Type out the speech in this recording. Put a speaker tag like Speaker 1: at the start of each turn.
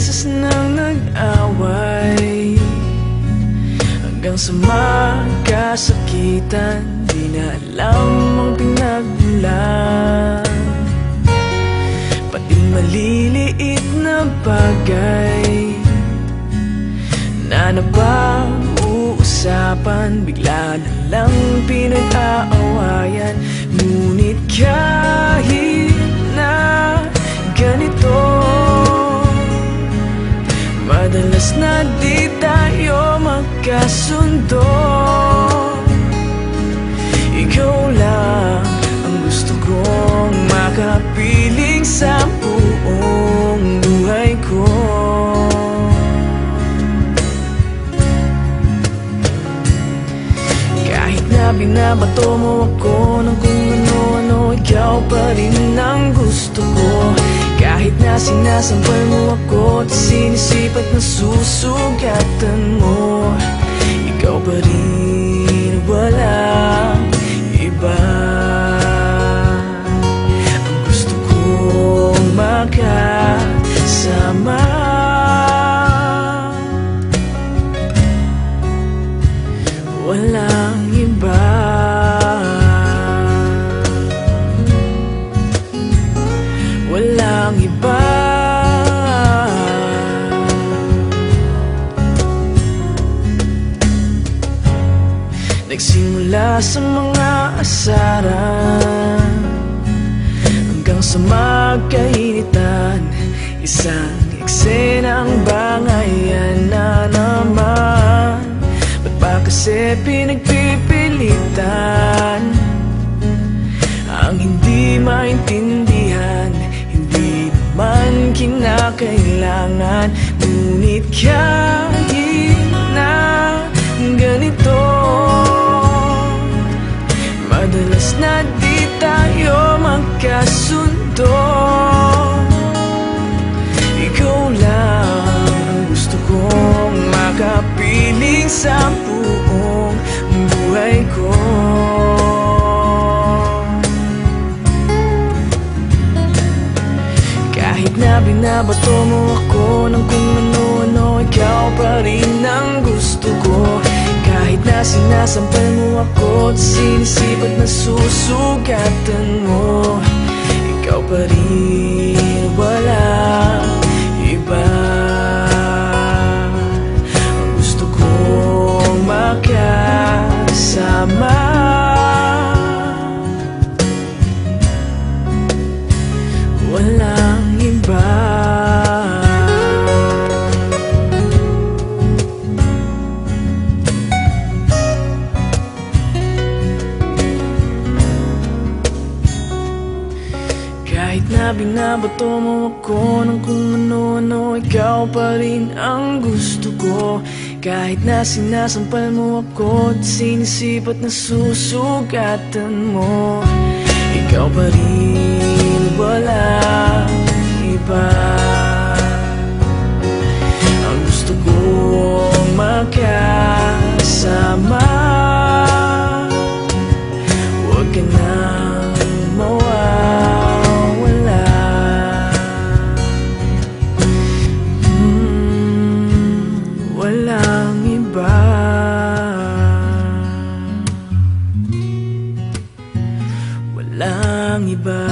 Speaker 1: beses nang nag-away, hanggang sa magkasakitan. Di na alam ang pinagmulan, pati maliliit na bagay na napag-uusapan, bigla na lang pinag-aawayan. Ngunit kahit na ganito, madalas na di tayo magkasundo. Ikaw lang ang gusto kong makapiling sa buong buhay ko. Kahit na binabato mo ako ng kung ano-ano, ikaw pa rin ang gusto ko. Kahit na sinasampal mo ako at sinisipat na susugatan mo, ikaw pa rin, walang iba. Ang gusto kong makasama, walang iba. Walang iba. Nagsimula sa mga asaran hanggang sa magkainitan, isang eksenang bangayan na naman. Ba't ba kasi pinagpipilitan ang hindi maintindihan? Hindi naman kinakailangan. Ngunit kahit na ganito, madalas na di tayo magkasundo. Ikaw lang ang gusto kong makapiling sa buong buhay ko. Kahit na binabato mo ako ng kung ano-ano, ikaw pa rin ang gusto ko. Kahit na sinasampal mo ako at sinisipat na susugatan mo, ikaw pa rin, walang iba. Ang gusto kong makasama, walang iba. Kahit na binabato mo ako ng kung ano-ano, ikaw pa rin ang gusto ko. Kahit na sinasampal mo ako at sinisipat na susugatan mo, ikaw pa rin, walang iba. Ang gusto kong makasama, huwag ka nang mawawala. Walang iba. Walang iba.